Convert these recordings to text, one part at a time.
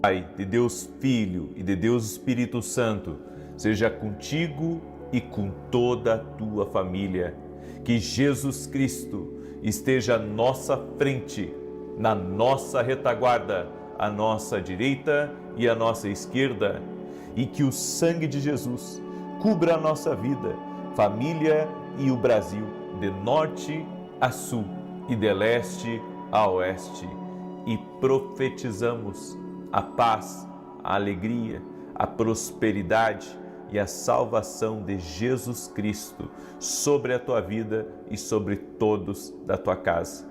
Pai, de Deus Filho e de Deus Espírito Santo, seja contigo e com toda a tua família. Que Jesus Cristo esteja à nossa frente, na nossa retaguarda, à nossa direita e à nossa esquerda, e que o sangue de Jesus cubra a nossa vida, família e o Brasil, de norte a sul e de leste a oeste. E profetizamos a paz, a alegria, a prosperidade e a salvação de Jesus Cristo sobre a tua vida e sobre todos da tua casa.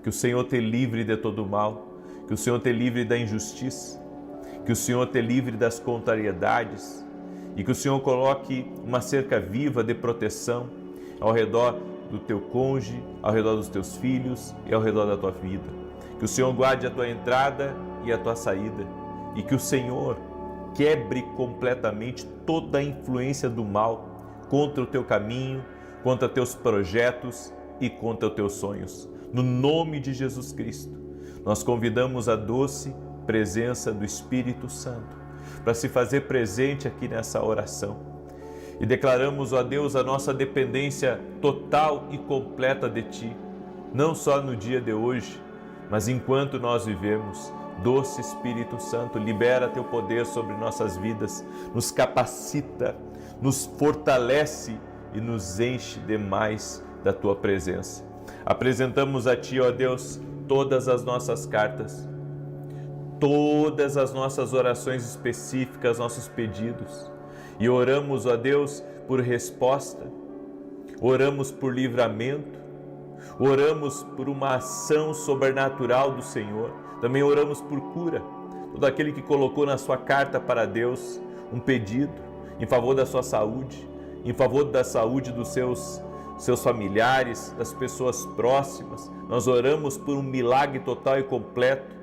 Que o Senhor te livre de todo mal, que o Senhor te livre da injustiça, que o Senhor te livre das contrariedades e que o Senhor coloque uma cerca viva de proteção ao redor do teu cônjuge, ao redor dos teus filhos e ao redor da tua vida. Que o Senhor guarde a tua entrada e a tua saída, e que o Senhor quebre completamente toda a influência do mal contra o teu caminho, contra teus projetos e contra os teus sonhos. No nome de Jesus Cristo, nós convidamos a doce presença do Espírito Santo para se fazer presente aqui nessa oração. E declaramos, ó Deus, a nossa dependência total e completa de Ti, não só no dia de hoje, mas enquanto nós vivemos. Doce Espírito Santo, libera Teu poder sobre nossas vidas, nos capacita, nos fortalece e nos enche demais da Tua presença. Apresentamos a Ti, ó Deus, todas as nossas cartas, todas as nossas orações específicas, nossos pedidos, e oramos, ó Deus, por resposta, oramos por livramento, oramos por uma ação sobrenatural do Senhor. Também oramos por cura. Todo aquele que colocou na sua carta para Deus um pedido em favor da sua saúde, em favor da saúde dos seus familiares, das pessoas próximas. Nós oramos por um milagre total e completo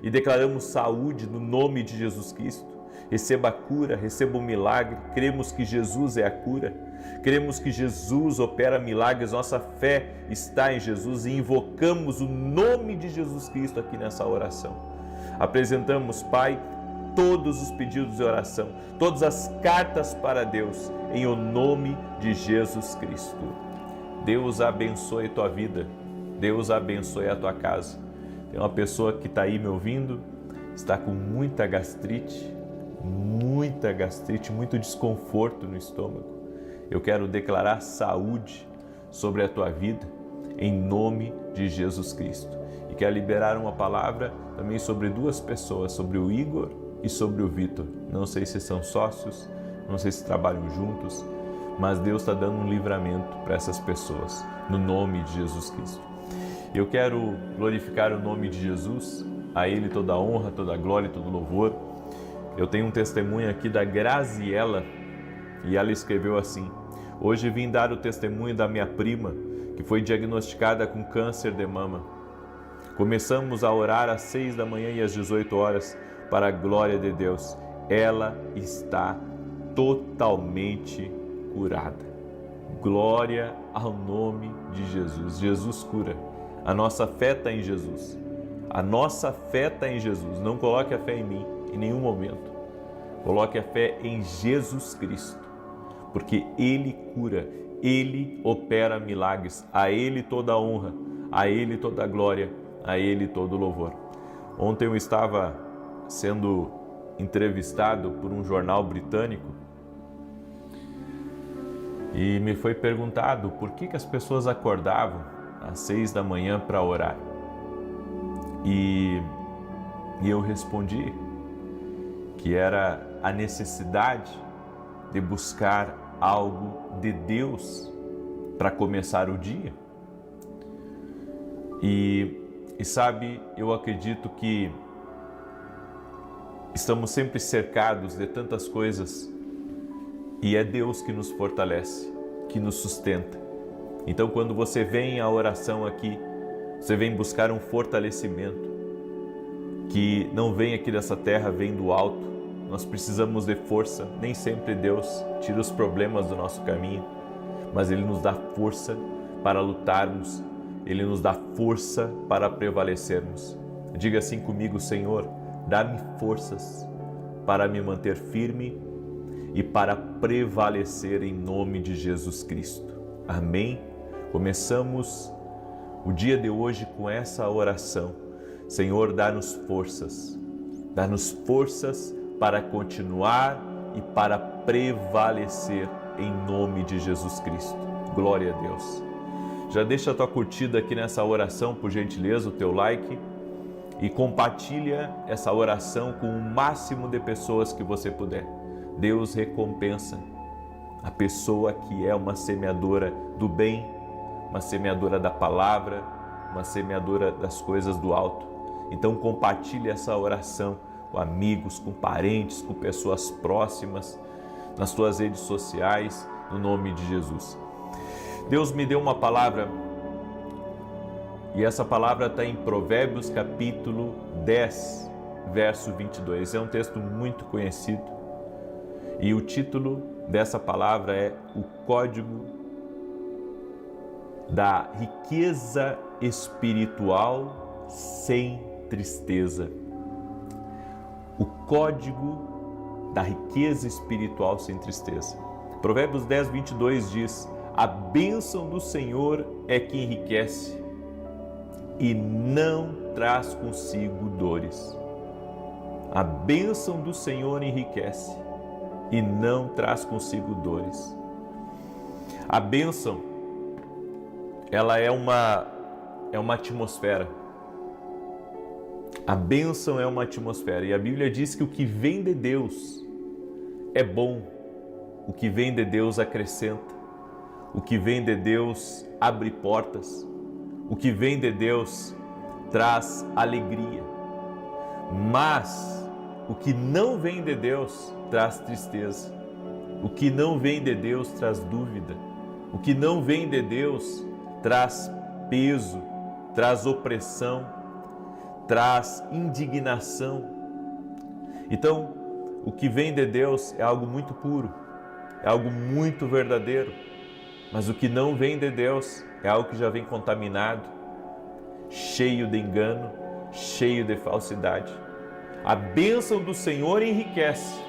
e declaramos saúde no nome de Jesus Cristo. Receba a cura, receba o milagre. Cremos que Jesus é a cura. Cremos que Jesus opera milagres. Nossa fé está em Jesus e invocamos o nome de Jesus Cristo aqui nessa oração. Apresentamos, Pai, todos os pedidos de oração, todas as cartas para Deus, em o nome de Jesus Cristo. Deus abençoe a tua vida. Deus abençoe a tua casa. Tem uma pessoa que está aí me ouvindo, está com muita gastrite, muito desconforto no estômago. Eu quero declarar saúde sobre a tua vida, em nome de Jesus Cristo. E quero liberar uma palavra também sobre duas pessoas, sobre o Igor e sobre o Vitor. Não sei se são sócios, não sei se trabalham juntos, mas Deus está dando um livramento para essas pessoas, no nome de Jesus Cristo. Eu quero glorificar o nome de Jesus, a Ele toda a honra, toda a glória e todo o louvor. Eu tenho um testemunho aqui da Graziela e ela escreveu assim: hoje vim dar o testemunho da minha prima que foi diagnosticada com câncer de mama. Começamos a orar às 6 da manhã e às 18 horas para a glória de Deus. Ela está totalmente curada. Glória ao nome de Jesus. Jesus cura. A nossa fé está em Jesus. A nossa fé está em Jesus. Não coloque a fé em mim em nenhum momento. Coloque a fé em Jesus Cristo, porque Ele cura, Ele opera milagres. A Ele toda a honra, a Ele toda a glória, a Ele todo o louvor. Ontem eu estava sendo entrevistado por um jornal britânico e me foi perguntado por que as pessoas acordavam às 6 da manhã para orar. E eu respondi que era a necessidade de buscar algo de Deus para começar o dia. E sabe, eu acredito que estamos sempre cercados de tantas coisas e é Deus que nos fortalece, que nos sustenta. Então, quando você vem à oração aqui, você vem buscar um fortalecimento que não vem aqui dessa terra, vem do alto. Nós precisamos de força. Nem sempre Deus tira os problemas do nosso caminho, mas Ele nos dá força para lutarmos. Ele nos dá força para prevalecermos. Diga assim comigo: Senhor, dá-me forças para me manter firme e para prevalecer em nome de Jesus Cristo. Amém? Começamos o dia de hoje com essa oração. Senhor, dá-nos forças para continuar e para prevalecer em nome de Jesus Cristo. Glória a Deus. Já deixa a tua curtida aqui nessa oração, por gentileza, o teu like, e compartilha essa oração com o máximo de pessoas que você puder. Deus recompensa a pessoa que é uma semeadora do bem, uma semeadora da palavra, uma semeadora das coisas do alto. Então compartilhe essa oração com amigos, com parentes, com pessoas próximas, nas tuas redes sociais, no nome de Jesus. Deus me deu uma palavra, e essa palavra está em Provérbios capítulo 10, verso 22. É um texto muito conhecido, e o título dessa palavra é o código da riqueza espiritual sem tristeza. O código da riqueza espiritual sem tristeza. Provérbios 10, 22 diz: a bênção do Senhor é que enriquece e não traz consigo dores. A bênção do Senhor enriquece e não traz consigo dores. A bênção, ela é uma atmosfera. A bênção é uma atmosfera, e a Bíblia diz que o que vem de Deus é bom, o que vem de Deus acrescenta, o que vem de Deus abre portas, o que vem de Deus traz alegria. Mas o que não vem de Deus traz tristeza, o que não vem de Deus traz dúvida, o que não vem de Deus traz peso, traz opressão, traz indignação. Então, o que vem de Deus é algo muito puro, é algo muito verdadeiro, mas o que não vem de Deus é algo que já vem contaminado, cheio de engano, cheio de falsidade. A bênção do Senhor enriquece,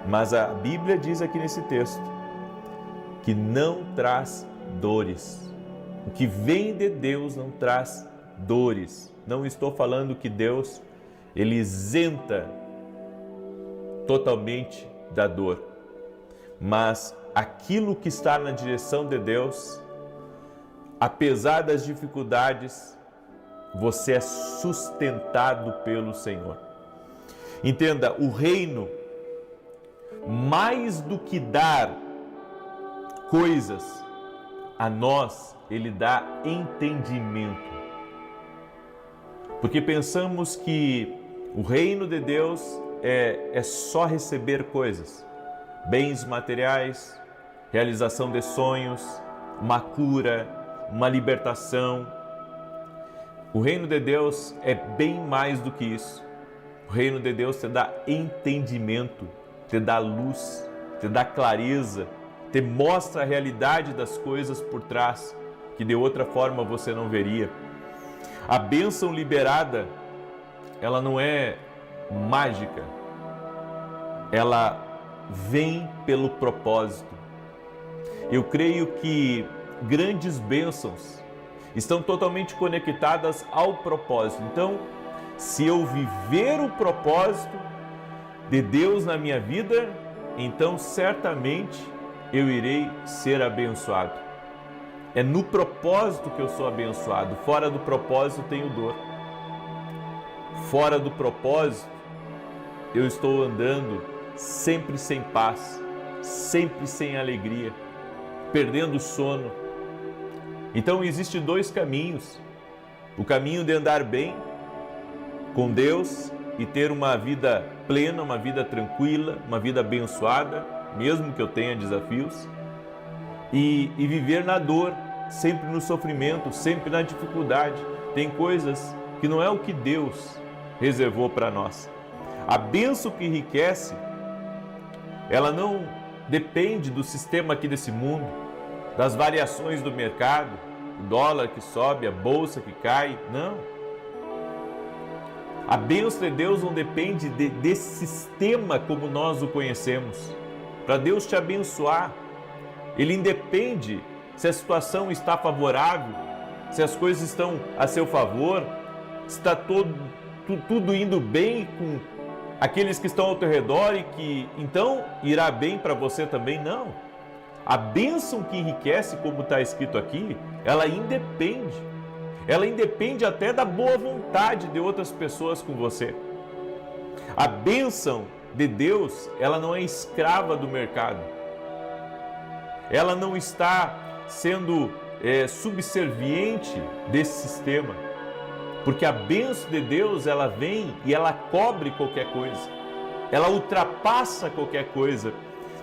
mas a Bíblia diz aqui nesse texto que não traz dores. O que vem de Deus não traz dores. Não estou falando que Deus, ele isenta totalmente da dor, mas aquilo que está na direção de Deus, apesar das dificuldades, você é sustentado pelo Senhor. Entenda, o reino, mais do que dar coisas a nós, ele dá entendimento. Porque pensamos que o reino de Deus é só receber coisas, bens materiais, realização de sonhos, uma cura, uma libertação. O reino de Deus é bem mais do que isso. O reino de Deus te dá entendimento, te dá luz, te dá clareza, te mostra a realidade das coisas por trás, que de outra forma você não veria. A bênção liberada, ela não é mágica, ela vem pelo propósito. Eu creio que grandes bênçãos estão totalmente conectadas ao propósito. Então, se eu viver o propósito de Deus na minha vida, então certamente eu irei ser abençoado. É no propósito que eu sou abençoado. Fora do propósito tenho dor. Fora do propósito eu estou andando sempre sem paz, sempre sem alegria, perdendo o sono. Então existem dois caminhos: o caminho de andar bem com Deus e ter uma vida plena, uma vida tranquila, uma vida abençoada, mesmo que eu tenha desafios, e viver na dor, sempre no sofrimento, sempre na dificuldade. Tem coisas que não é o que Deus reservou para nós. A bênção que enriquece, ela não depende do sistema aqui desse mundo, das variações do mercado, o dólar que sobe, a bolsa que cai, não. A bênção de Deus não depende desse sistema como nós o conhecemos. Para Deus te abençoar, Ele independe se a situação está favorável, se as coisas estão a seu favor, se está tudo indo bem com aqueles que estão ao teu redor e que então irá bem para você também. Não. A bênção que enriquece, como está escrito aqui, ela independe. Ela independe até da boa vontade de outras pessoas com você. A bênção de Deus, ela não é escrava do mercado. Ela não está sendo subserviente desse sistema. Porque a bênção de Deus, ela vem e ela cobre qualquer coisa. Ela ultrapassa qualquer coisa.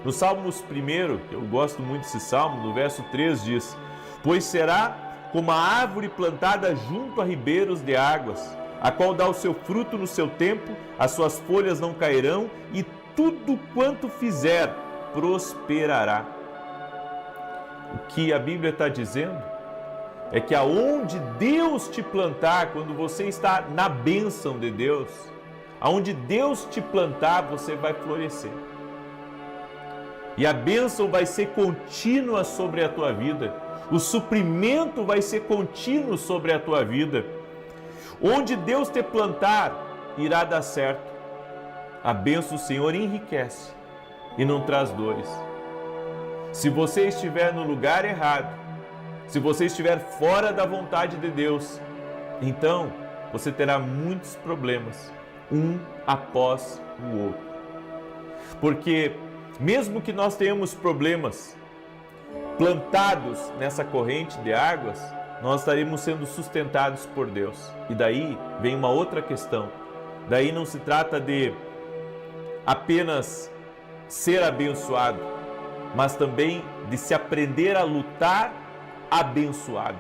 No Salmos 1, eu gosto muito desse salmo, no verso 3 diz: pois será como a árvore plantada junto a ribeiros de águas, a qual dá o seu fruto no seu tempo, as suas folhas não cairão, e tudo quanto fizer prosperará. O que a Bíblia está dizendo é que aonde Deus te plantar, quando você está na bênção de Deus, aonde Deus te plantar, você vai florescer. E a bênção vai ser contínua sobre a tua vida. O suprimento vai ser contínuo sobre a tua vida. Onde Deus te plantar, irá dar certo. A bênção do Senhor enriquece e não traz dores. Se você estiver no lugar errado, se você estiver fora da vontade de Deus, então você terá muitos problemas, um após o outro. Porque mesmo que nós tenhamos problemas plantados nessa corrente de águas, nós estaremos sendo sustentados por Deus. E daí vem uma outra questão. Daí não se trata de apenas ser abençoado, mas também de se aprender a lutar abençoado.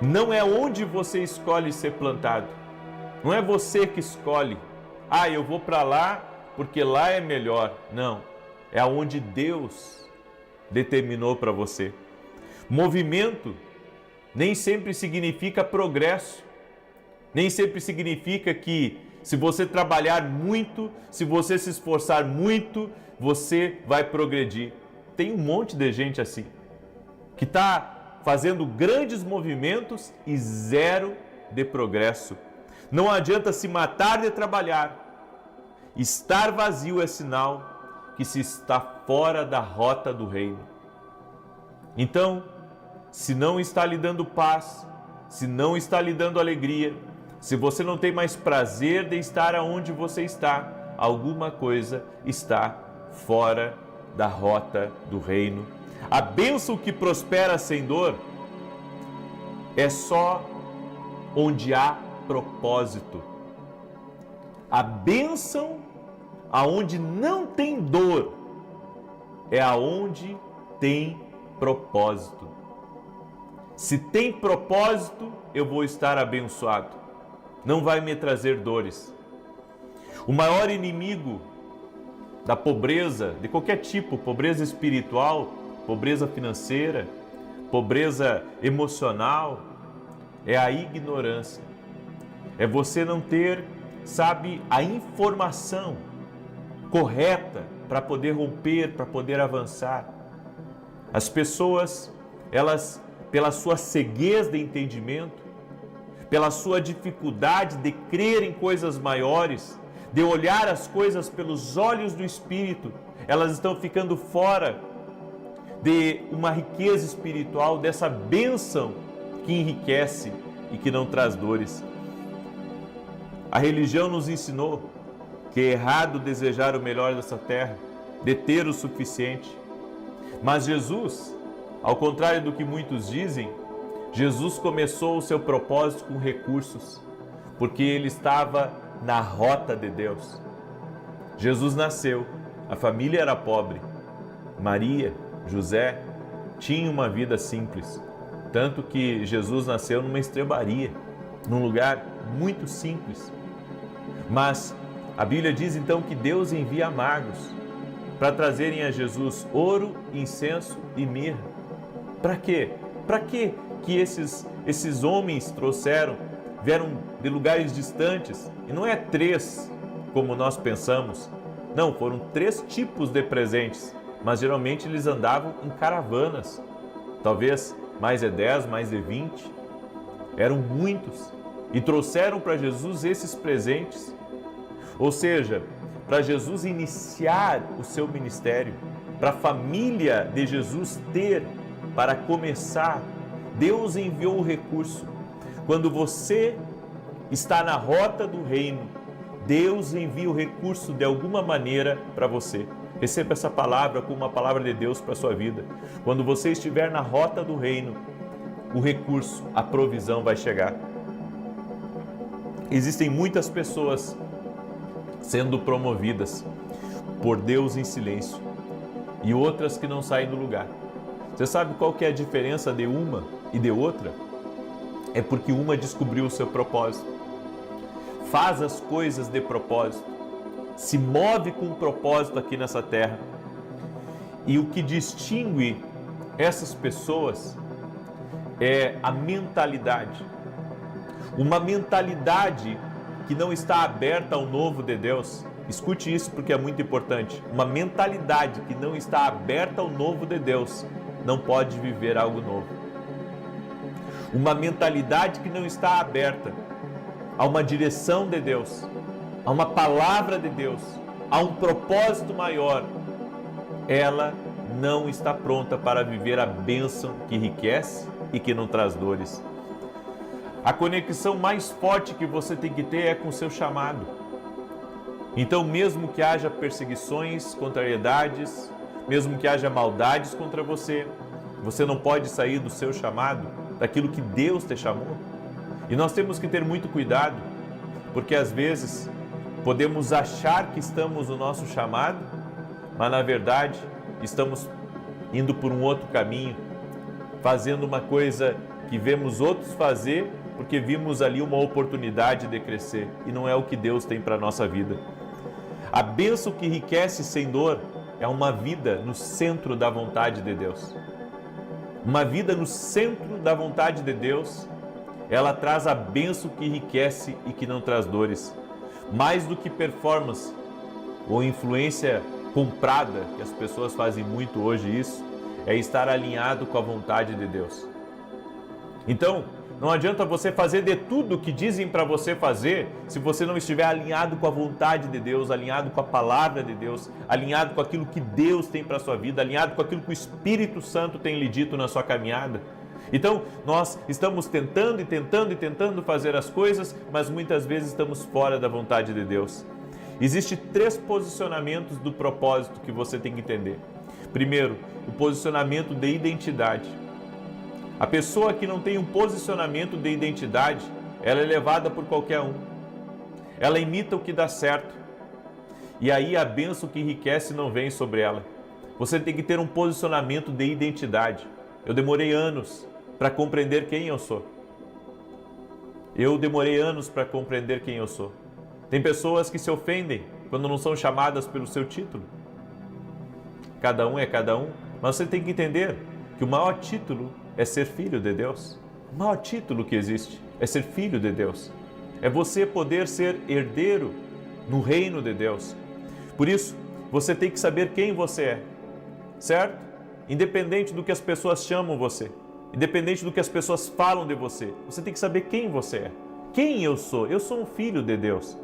Não é onde você escolhe ser plantado. Não é você que escolhe. Eu vou para lá porque lá é melhor. Não. É aonde Deus determinou para você. Movimento nem sempre significa progresso. Nem sempre significa que se você trabalhar muito, se você se esforçar muito, você vai progredir. Tem um monte de gente assim, que está fazendo grandes movimentos e zero de progresso. Não adianta se matar de trabalhar. Estar vazio é sinal que se está fora da rota do reino. Então, se não está lhe dando paz, se não está lhe dando alegria, se você não tem mais prazer de estar aonde você está, alguma coisa está fora da rota do reino. A bênção que prospera sem dor é só onde há propósito. A bênção aonde não tem dor é aonde tem propósito. Se tem propósito, eu vou estar abençoado. Não vai me trazer dores. O maior inimigo da pobreza, de qualquer tipo, pobreza espiritual, pobreza financeira, pobreza emocional, é a ignorância. É você não ter, a informação correta para poder romper, para poder avançar. As pessoas, elas, pela sua ceguez de entendimento, pela sua dificuldade de crer em coisas maiores, de olhar as coisas pelos olhos do Espírito, elas estão ficando fora de uma riqueza espiritual, dessa bênção que enriquece e que não traz dores. A religião nos ensinou que é errado desejar o melhor dessa terra, de ter o suficiente. Mas Jesus, ao contrário do que muitos dizem, Jesus começou o seu propósito com recursos, porque ele estava na rota de Deus. Jesus nasceu, a família era pobre. Maria, José, tinham uma vida simples, tanto que Jesus nasceu numa estrebaria, num lugar muito simples. Mas a Bíblia diz então que Deus envia magos para trazerem a Jesus ouro, incenso e mirra. Para quê? Para quê que esses homens trouxeram vieram de lugares distantes. E não é 3, como nós pensamos. Não, foram 3 tipos de presentes. Mas geralmente eles andavam em caravanas. Talvez mais de 10, mais de 20. Eram muitos. E trouxeram para Jesus esses presentes. Ou seja, para Jesus iniciar o seu ministério, para a família de Jesus ter, para começar, Deus enviou o recurso. Quando você está na rota do reino, Deus envia o recurso de alguma maneira para você. Receba essa palavra como uma palavra de Deus para a sua vida. Quando você estiver na rota do reino, o recurso, a provisão vai chegar. Existem muitas pessoas sendo promovidas por Deus em silêncio e outras que não saem do lugar. Você sabe qual que é a diferença de uma e de outra? É porque uma descobriu o seu propósito, faz as coisas de propósito, se move com um propósito aqui nessa terra. E o que distingue essas pessoas é a mentalidade. Uma mentalidade que não está aberta ao novo de Deus. Escute isso porque é muito importante. Uma mentalidade que não está aberta ao novo de Deus não pode viver algo novo. Uma mentalidade que não está aberta a uma direção de Deus, a uma palavra de Deus, a um propósito maior, ela não está pronta para viver a bênção que enriquece e que não traz dores. A conexão mais forte que você tem que ter é com o seu chamado. Então, mesmo que haja perseguições, contrariedades, mesmo que haja maldades contra você, você não pode sair do seu chamado, daquilo que Deus te chamou. E nós temos que ter muito cuidado, porque às vezes podemos achar que estamos no nosso chamado, mas na verdade estamos indo por um outro caminho, fazendo uma coisa que vemos outros fazer, porque vimos ali uma oportunidade de crescer, e não é o que Deus tem para a nossa vida. A bênção que enriquece sem dor é uma vida no centro da vontade de Deus. Uma vida no centro da vontade de Deus, ela traz a bênção que enriquece e que não traz dores. Mais do que performance ou influência comprada, que as pessoas fazem muito hoje isso, é estar alinhado com a vontade de Deus. Então, não adianta você fazer de tudo o que dizem para você fazer se você não estiver alinhado com a vontade de Deus, alinhado com a palavra de Deus, alinhado com aquilo que Deus tem para a sua vida, alinhado com aquilo que o Espírito Santo tem lhe dito na sua caminhada. Então, nós estamos tentando fazer as coisas, mas muitas vezes estamos fora da vontade de Deus. Existem 3 posicionamentos do propósito que você tem que entender. Primeiro, o posicionamento de identidade. A pessoa que não tem um posicionamento de identidade, ela é levada por qualquer um. Ela imita o que dá certo. E aí a bênção que enriquece não vem sobre ela. Você tem que ter um posicionamento de identidade. Eu demorei anos para compreender quem eu sou. Eu demorei anos para compreender quem eu sou. Tem pessoas que se ofendem quando não são chamadas pelo seu título. Cada um é cada um, mas você tem que entender que o maior título é ser filho de Deus. O maior título que existe é ser filho de Deus. É você poder ser herdeiro no reino de Deus. Por isso, você tem que saber quem você é, certo? Independente do que as pessoas chamam você, independente do que as pessoas falam de você, você tem que saber quem você é. Quem eu sou? Eu sou um filho de Deus.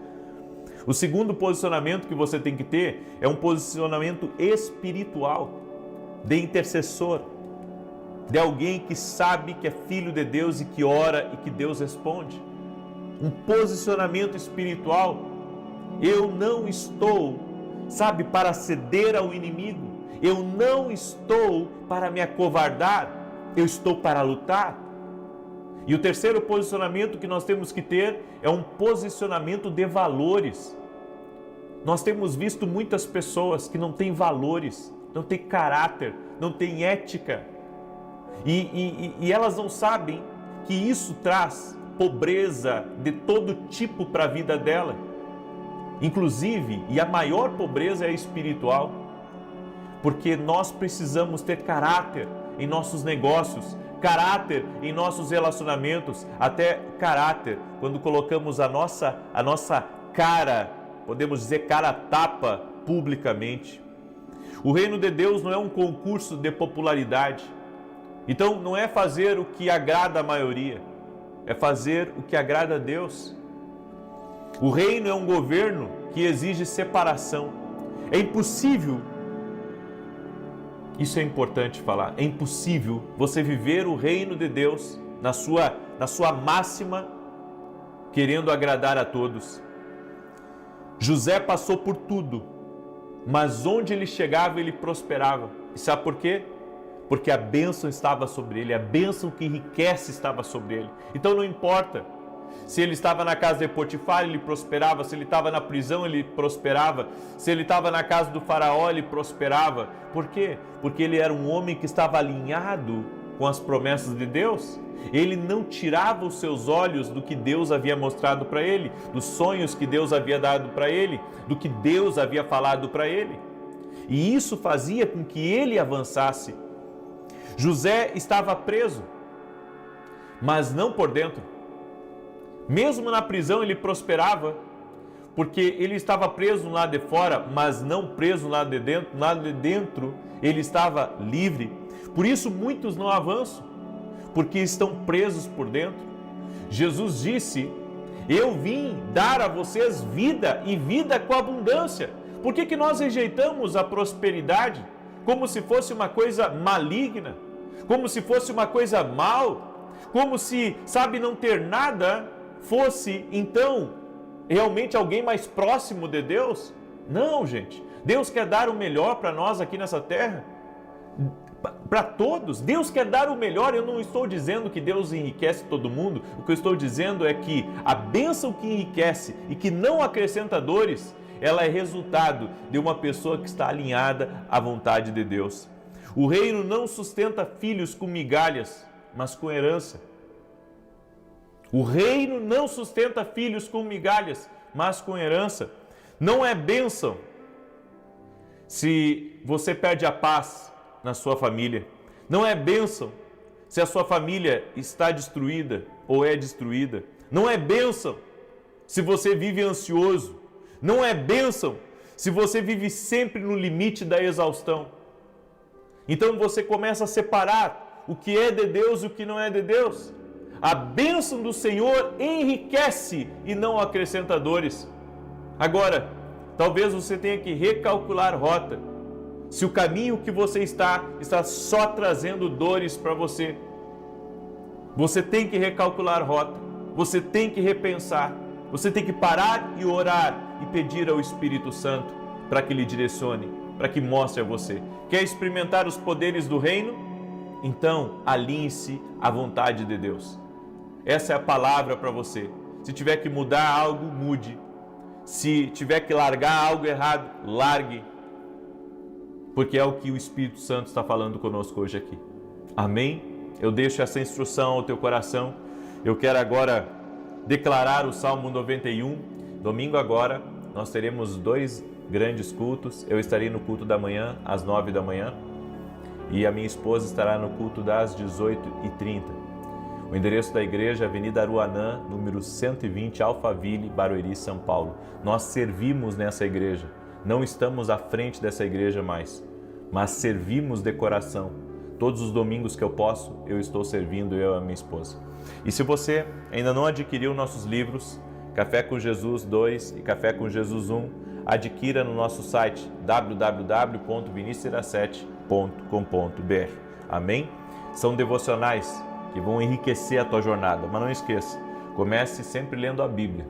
O segundo posicionamento que você tem que ter é um posicionamento espiritual, de intercessor, de alguém que sabe que é filho de Deus e que ora e que Deus responde. Um posicionamento espiritual. Eu não estou, para ceder ao inimigo. Eu não estou para me acovardar. Eu estou para lutar. E o terceiro posicionamento que nós temos que ter é um posicionamento de valores. Nós temos visto muitas pessoas que não têm valores, não têm caráter, não têm ética. E elas não sabem que isso traz pobreza de todo tipo para a vida dela. Inclusive, e a maior pobreza é espiritual, porque nós precisamos ter caráter em nossos negócios, caráter em nossos relacionamentos, até caráter quando colocamos a nossa cara, podemos dizer cara tapa, publicamente. O reino de Deus não é um concurso de popularidade. Então não é fazer o que agrada a maioria, é fazer o que agrada a Deus. O reino é um governo que exige separação. É impossível, isso é importante falar, é impossível você viver o reino de Deus na sua máxima, querendo agradar a todos. José passou por tudo, mas onde ele chegava, ele prosperava. E sabe por quê? Porque a bênção estava sobre ele, a bênção que enriquece estava sobre ele. Então não importa se ele estava na casa de Potifar, ele prosperava. Se ele estava na prisão, ele prosperava. Se ele estava na casa do faraó, ele prosperava. Por quê? Porque ele era um homem que estava alinhado com as promessas de Deus. Ele não tirava os seus olhos do que Deus havia mostrado para ele, dos sonhos que Deus havia dado para ele, do que Deus havia falado para ele. E isso fazia com que ele avançasse. José estava preso, mas não por dentro. Mesmo na prisão ele prosperava, porque ele estava preso no lado de fora, mas não preso no lado de dentro. No lado de dentro ele estava livre. Por isso muitos não avançam, porque estão presos por dentro. Jesus disse: eu vim dar a vocês vida e vida com abundância. Por que nós rejeitamos a prosperidade como se fosse uma coisa maligna, como se fosse uma coisa mal, como se, não ter nada fosse, então, realmente alguém mais próximo de Deus? Não, gente. Deus quer dar o melhor para nós aqui nessa terra, para todos. Deus quer dar o melhor. Eu não estou dizendo que Deus enriquece todo mundo. O que eu estou dizendo é que a bênção que enriquece e que não acrescenta dores, ela é resultado de uma pessoa que está alinhada à vontade de Deus. O reino não sustenta filhos com migalhas, mas com herança. O reino não sustenta filhos com migalhas, mas com herança. Não é bênção se você perde a paz na sua família. Não é bênção se a sua família está destruída ou é destruída. Não é bênção se você vive ansioso. Não é bênção se você vive sempre no limite da exaustão. Então você começa a separar o que é de Deus e o que não é de Deus. A bênção do Senhor enriquece e não acrescenta dores. Agora, talvez você tenha que recalcular rota. Se o caminho que você está só trazendo dores para você, você tem que recalcular rota. Você tem que repensar. Você tem que parar e orar e pedir ao Espírito Santo para que lhe direcione, para que mostre a você. Quer experimentar os poderes do reino? Então, alinhe-se à vontade de Deus. Essa é a palavra para você. Se tiver que mudar algo, mude. Se tiver que largar algo errado, largue. Porque é o que o Espírito Santo está falando conosco hoje aqui. Amém? Eu deixo essa instrução ao teu coração. Eu quero agora declarar o Salmo 91. Domingo agora, nós teremos 2 grandes cultos. Eu estarei no culto da manhã, às 9 da manhã. E a minha esposa estará no culto das 18h30. O endereço da igreja é Avenida Aruanã, número 120, Alphaville, Barueri, São Paulo. Nós servimos nessa igreja. Não estamos à frente dessa igreja mais, mas servimos de coração. Todos os domingos que eu posso, eu estou servindo, eu e a minha esposa. E se você ainda não adquiriu nossos livros, Café com Jesus 2 e Café com Jesus 1, adquira no nosso site www.vinicius17.com.br. Amém? São devocionais que vão enriquecer a tua jornada, mas não esqueça, comece sempre lendo a Bíblia,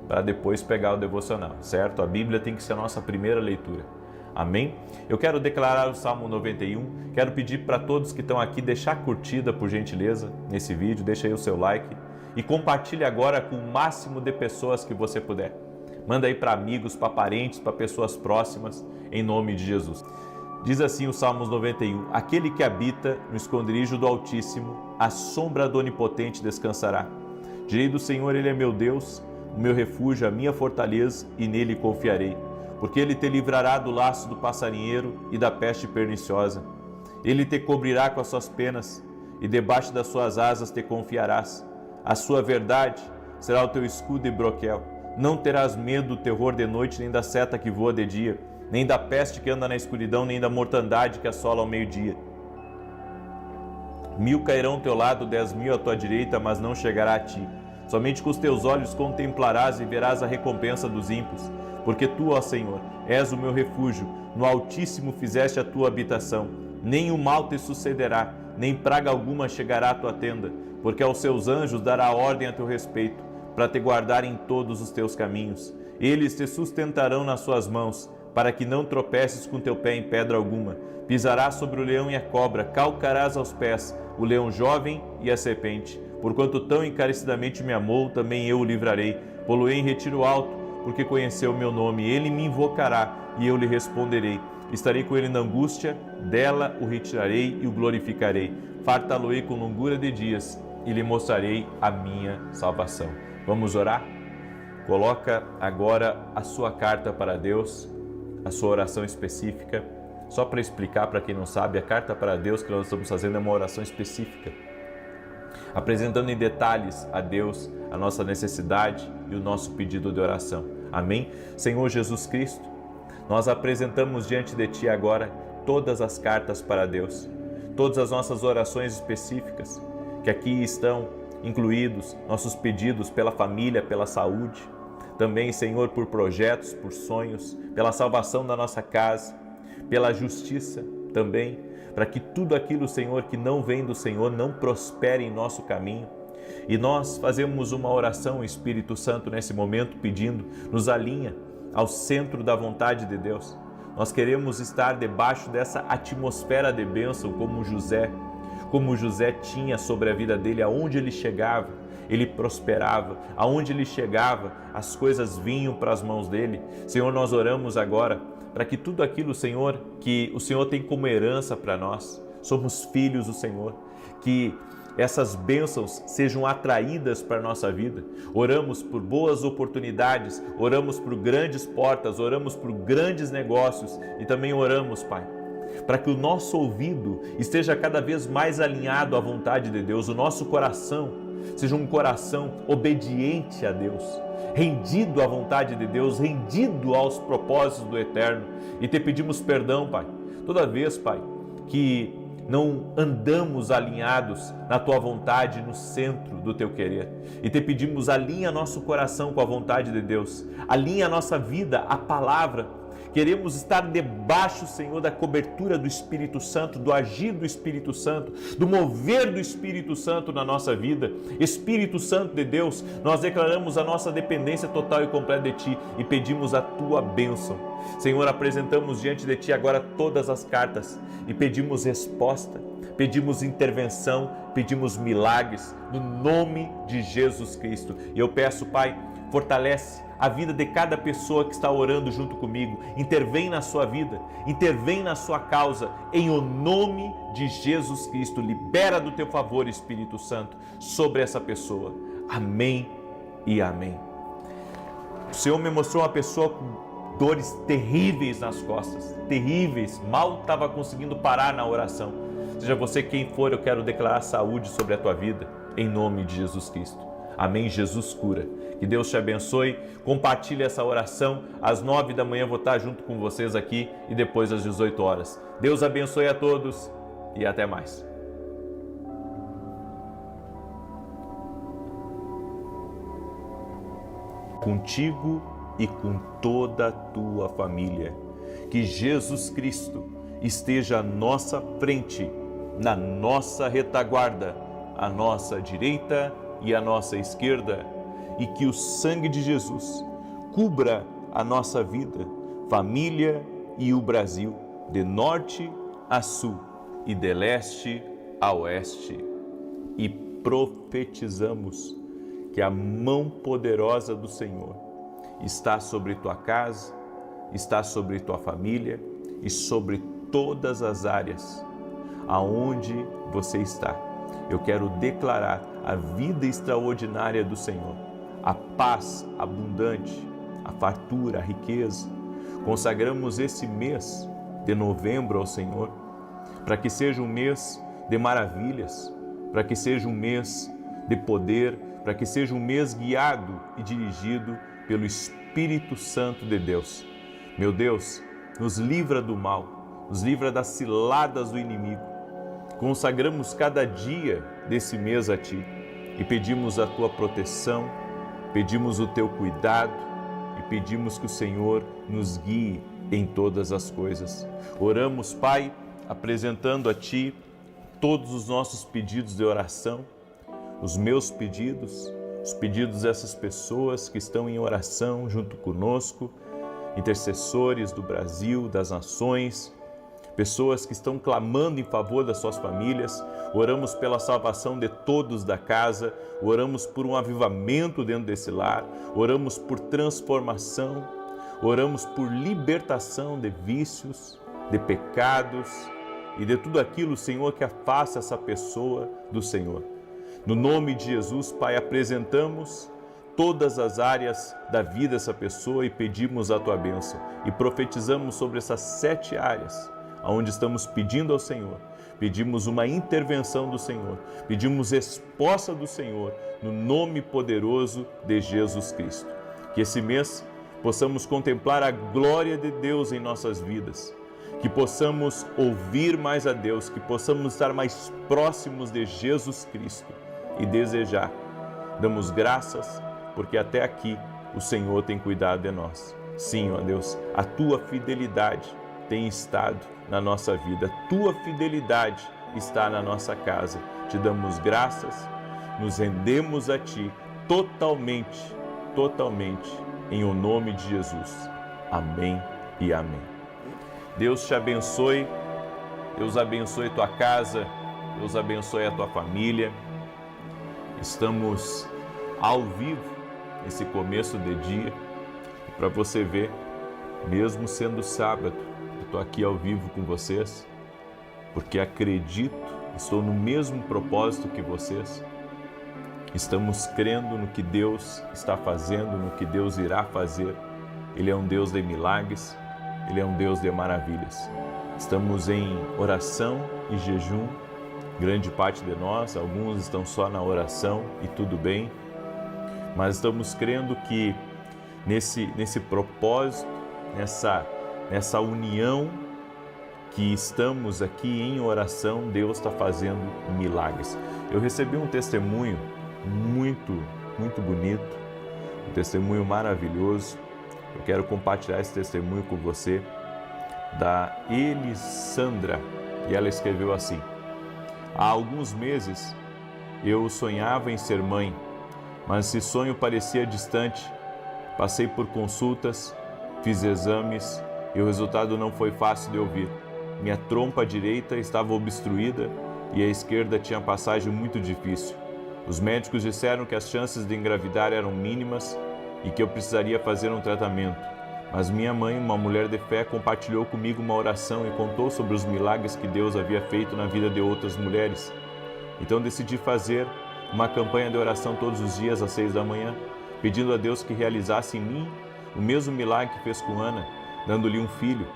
para depois pegar o devocional, certo? A Bíblia tem que ser a nossa primeira leitura. Amém? Eu quero declarar o Salmo 91, quero pedir para todos que estão aqui deixar curtida, por gentileza, nesse vídeo, deixa aí o seu like e compartilhe agora com o máximo de pessoas que você puder. Manda aí para amigos, para parentes, para pessoas próximas, em nome de Jesus. Diz assim o Salmos 91, aquele que habita no esconderijo do Altíssimo, à sombra do Onipotente descansará. Direi do Senhor, Ele é meu Deus, o meu refúgio, a minha fortaleza, e nele confiarei. Porque Ele te livrará do laço do passarinheiro e da peste perniciosa. Ele te cobrirá com as suas penas, e debaixo das suas asas te confiarás. A sua verdade será o teu escudo e broquel. Não terás medo do terror de noite, nem da seta que voa de dia, nem da peste que anda na escuridão, nem da mortandade que assola ao meio-dia. 1000 cairão ao teu lado, 10.000 à tua direita, mas não chegará a ti. Somente com os teus olhos contemplarás e verás a recompensa dos ímpios. Porque tu, ó Senhor, és o meu refúgio, no Altíssimo fizeste a tua habitação. Nem o mal te sucederá, nem praga alguma chegará à tua tenda, porque aos seus anjos dará ordem a teu respeito, para te guardar em todos os teus caminhos. Eles te sustentarão nas suas mãos, para que não tropeces com teu pé em pedra alguma. Pisarás sobre o leão e a cobra, calcarás aos pés o leão jovem e a serpente. Porquanto tão encarecidamente me amou, também eu o livrarei. Pô-lo-ei em retiro alto, porque conheceu o meu nome. Ele me invocará, e eu lhe responderei. Estarei com ele na angústia, dela o retirarei e o glorificarei. Fartá-lo-ei com longura de dias, e lhe mostrarei a minha salvação. Vamos orar? Coloca agora a sua carta para Deus, a sua oração específica. Só para explicar para quem não sabe, a carta para Deus que nós estamos fazendo é uma oração específica, apresentando em detalhes a Deus a nossa necessidade e o nosso pedido de oração. Amém? Senhor Jesus Cristo, nós apresentamos diante de Ti agora todas as cartas para Deus, todas as nossas orações específicas, que aqui estão incluídos nossos pedidos pela família, pela saúde, também, Senhor, por projetos, por sonhos, pela salvação da nossa casa, pela justiça também, para que tudo aquilo, Senhor, que não vem do Senhor, não prospere em nosso caminho. E nós fazemos uma oração, Espírito Santo, nesse momento, pedindo, nos alinha ao centro da vontade de Deus. Nós queremos estar debaixo dessa atmosfera de bênção, como José tinha sobre a vida dele, aonde ele chegava, ele prosperava, aonde ele chegava, as coisas vinham para as mãos dele. Senhor, nós oramos agora para que tudo aquilo, Senhor, que o Senhor tem como herança para nós, somos filhos do Senhor, que essas bênçãos sejam atraídas para a nossa vida. Oramos por boas oportunidades, oramos por grandes portas, oramos por grandes negócios e também oramos, Pai, para que o nosso ouvido esteja cada vez mais alinhado à vontade de Deus, o nosso coração seja um coração obediente a Deus, rendido à vontade de Deus, rendido aos propósitos do Eterno. E te pedimos perdão, Pai, toda vez, Pai, que não andamos alinhados na Tua vontade, no centro do Teu querer. E te pedimos, alinha nosso coração com a vontade de Deus, alinha a nossa vida à palavra. Queremos estar debaixo, Senhor, da cobertura do Espírito Santo, do agir do Espírito Santo, do mover do Espírito Santo na nossa vida. Espírito Santo de Deus, nós declaramos a nossa dependência total e completa de Ti e pedimos a Tua bênção. Senhor, apresentamos diante de Ti agora todas as cartas e pedimos resposta, pedimos intervenção, pedimos milagres no nome de Jesus Cristo. E eu peço, Pai, fortalece a vida de cada pessoa que está orando junto comigo, intervém na sua vida, intervém na sua causa, em o nome de Jesus Cristo. Libera do Teu favor, Espírito Santo, sobre essa pessoa. Amém e amém. O Senhor me mostrou uma pessoa com dores terríveis nas costas, terríveis, mal estava conseguindo parar na oração. Seja você quem for, eu quero declarar saúde sobre a tua vida, em nome de Jesus Cristo. Amém. Jesus cura. Que Deus te abençoe. Compartilhe essa oração. Às 9 da manhã vou estar junto com vocês aqui e depois às 18 horas. Deus abençoe a todos e até mais. Contigo e com toda a tua família. Que Jesus Cristo esteja à nossa frente, na nossa retaguarda, à nossa direita e à nossa esquerda, e que o sangue de Jesus cubra a nossa vida, família e o Brasil, de norte a sul e de leste a oeste. E profetizamos que a mão poderosa do Senhor está sobre tua casa, está sobre tua família e sobre todas as áreas aonde você está. Eu quero declarar a vida extraordinária do Senhor, a paz abundante, a fartura, a riqueza. Consagramos esse mês de novembro ao Senhor, para que seja um mês de maravilhas, para que seja um mês de poder, para que seja um mês guiado e dirigido pelo Espírito Santo de Deus. Meu Deus, nos livra do mal, nos livra das ciladas do inimigo. Consagramos cada dia desse mês a Ti e pedimos a Tua proteção, pedimos o Teu cuidado e pedimos que o Senhor nos guie em todas as coisas. Oramos, Pai, apresentando a Ti todos os nossos pedidos de oração, os meus pedidos, os pedidos dessas pessoas que estão em oração junto conosco, intercessores do Brasil, das nações, pessoas que estão clamando em favor das suas famílias. Oramos pela salvação de todos da casa, oramos por um avivamento dentro desse lar, oramos por transformação, oramos por libertação de vícios, de pecados e de tudo aquilo, Senhor, que afasta essa pessoa do Senhor. No nome de Jesus, Pai, apresentamos todas as áreas da vida dessa pessoa e pedimos a Tua bênção. E profetizamos sobre essas 7 áreas, onde estamos pedindo ao Senhor. Pedimos uma intervenção do Senhor, pedimos resposta do Senhor, no nome poderoso de Jesus Cristo. Que esse mês possamos contemplar a glória de Deus em nossas vidas, que possamos ouvir mais a Deus, que possamos estar mais próximos de Jesus Cristo e desejar. Damos graças, porque até aqui o Senhor tem cuidado de nós. Sim, ó Deus, a Tua fidelidade tem estado na nossa vida, a Tua fidelidade está na nossa casa. Te damos graças, nos rendemos a Ti totalmente, em o nome de Jesus. Amém e amém. Deus te abençoe, Deus abençoe tua casa, Deus abençoe a tua família. Estamos ao vivo nesse começo de dia, para você ver, mesmo sendo sábado, eu estou aqui ao vivo com vocês, porque acredito, estou no mesmo propósito que vocês. Estamos crendo no que Deus está fazendo, no que Deus irá fazer. Ele é um Deus de milagres, Ele é um Deus de maravilhas. Estamos em oração e jejum, grande parte de nós, alguns estão só na oração e tudo bem, mas estamos crendo que nesse propósito, nessa união que estamos aqui em oração, Deus está fazendo milagres. Eu recebi um testemunho muito bonito, um testemunho maravilhoso. Eu quero compartilhar esse testemunho com você, da Elisandra, e ela escreveu assim: há alguns meses eu sonhava em ser mãe, mas esse sonho parecia distante. Passei por consultas, fiz exames e o resultado não foi fácil de ouvir. Minha trompa direita estava obstruída e a esquerda tinha passagem muito difícil. Os médicos disseram que as chances de engravidar eram mínimas e que eu precisaria fazer um tratamento. Mas minha mãe, uma mulher de fé, compartilhou comigo uma oração e contou sobre os milagres que Deus havia feito na vida de outras mulheres. Então decidi fazer uma campanha de oração todos os dias às 6 da manhã, pedindo a Deus que realizasse em mim o mesmo milagre que fez com Ana, dando-lhe um filho.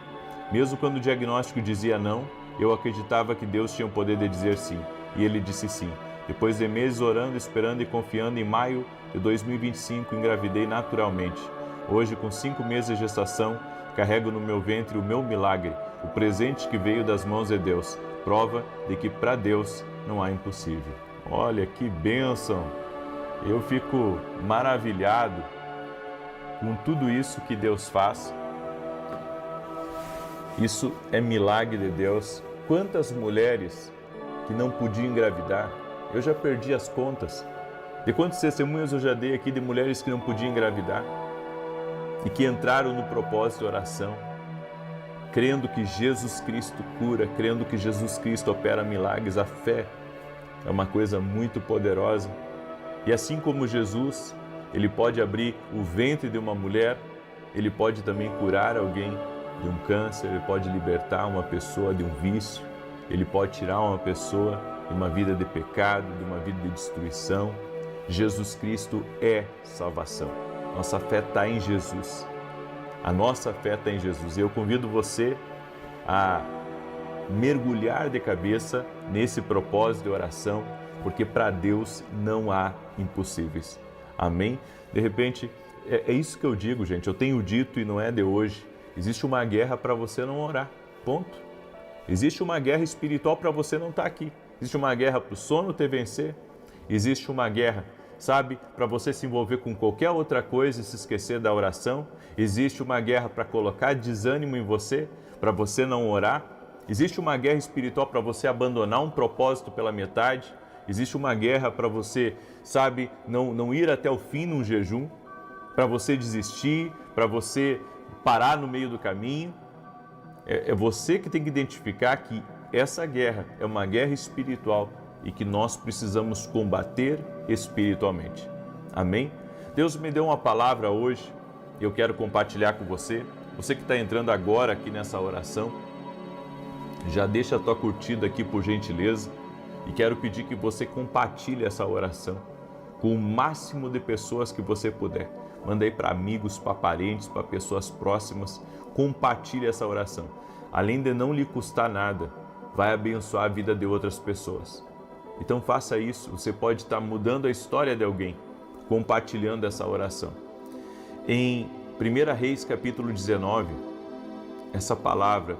Mesmo quando o diagnóstico dizia não, eu acreditava que Deus tinha o poder de dizer sim, e Ele disse sim. Depois de meses orando, esperando e confiando, em maio de 2025 engravidei naturalmente. Hoje, com 5 meses de gestação, carrego no meu ventre o meu milagre, o presente que veio das mãos de Deus, prova de que para Deus não há impossível. Olha que bênção! Eu fico maravilhado com tudo isso que Deus faz. Isso é milagre de Deus. Quantas mulheres que não podiam engravidar? Eu já perdi as contas de quantos testemunhos eu já dei aqui de mulheres que não podiam engravidar e que entraram no propósito de oração, crendo que Jesus Cristo cura, crendo que Jesus Cristo opera milagres. A fé é uma coisa muito poderosa. E assim como Jesus, Ele pode abrir o ventre de uma mulher, Ele pode também curar alguém de um câncer, Ele pode libertar uma pessoa de um vício, Ele pode tirar uma pessoa de uma vida de pecado, de uma vida de destruição. Jesus Cristo é salvação. Nossa fé está em Jesus. A nossa fé está em Jesus. E eu convido você a mergulhar de cabeça nesse propósito de oração, porque para Deus não há impossíveis. Amém? De repente, é isso que eu digo, gente. Eu tenho dito e não é de hoje. Existe uma guerra para você não orar. Ponto. Existe uma guerra espiritual para você não estar aqui. Existe uma guerra para o sono te vencer. Existe uma guerra, sabe, para você se envolver com qualquer outra coisa e se esquecer da oração. Existe uma guerra para colocar desânimo em você, para você não orar. Existe uma guerra espiritual para você abandonar um propósito pela metade. Existe uma guerra para você, sabe, não ir até o fim num jejum, para você desistir, para você parar no meio do caminho. É você que tem que identificar que essa guerra é uma guerra espiritual e que nós precisamos combater espiritualmente. Amém? Deus me deu uma palavra hoje e eu quero compartilhar com você. Você que está entrando agora aqui nessa oração, já deixa a tua curtida aqui por gentileza e quero pedir que você compartilhe essa oração com o máximo de pessoas que você puder. Manda aí para amigos, para parentes, para pessoas próximas. Compartilhe essa oração. Além de não lhe custar nada, vai abençoar a vida de outras pessoas. Então faça isso. Você pode estar mudando a história de alguém, compartilhando essa oração. Em 1 Reis capítulo 19, essa palavra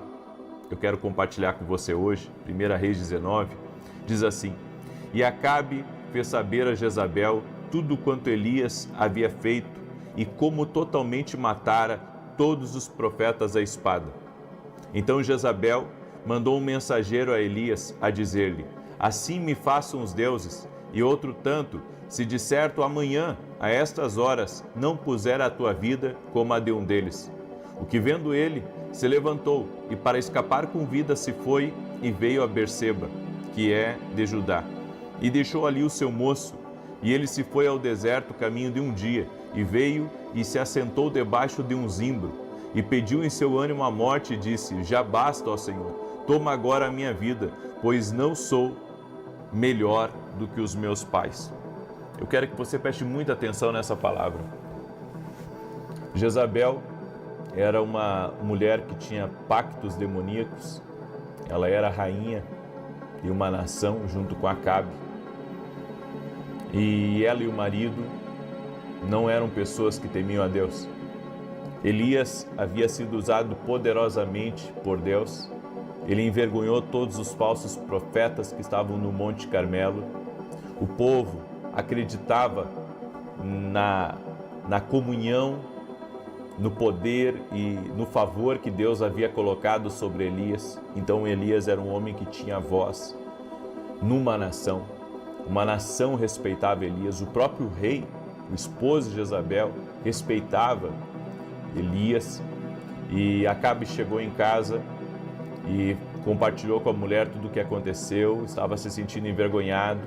eu quero compartilhar com você hoje. 1 Reis 19 diz assim: E Acabe fez saber a Jezabel tudo quanto Elias havia feito e como totalmente matara todos os profetas à espada. Então Jezabel mandou um mensageiro a Elias a dizer-lhe: Assim me façam os deuses, e outro tanto, se de certo amanhã, a estas horas, não puser a tua vida como a de um deles. O que vendo ele, se levantou, e para escapar com vida se foi e veio a Berseba, que é de Judá, e deixou ali o seu moço, e ele se foi ao deserto caminho de um dia, e veio e se assentou debaixo de um zimbro, e pediu em seu ânimo a morte e disse: Já basta, ó Senhor, toma agora a minha vida, pois não sou melhor do que os meus pais. Eu quero que você preste muita atenção nessa palavra. Jezabel era uma mulher que tinha pactos demoníacos. Ela era rainha de uma nação junto com Acabe. E ela e o marido não eram pessoas que temiam a Deus. Elias havia sido usado poderosamente por Deus. Ele envergonhou todos os falsos profetas que estavam no Monte Carmelo. O povo acreditava na comunhão, no poder e no favor que Deus havia colocado sobre Elias. Então Elias era um homem que tinha voz numa nação. Uma nação respeitava Elias. O próprio rei, o esposo de Jezabel, respeitava Elias. E Acabe chegou em casa e compartilhou com a mulher tudo o que aconteceu, estava se sentindo envergonhado,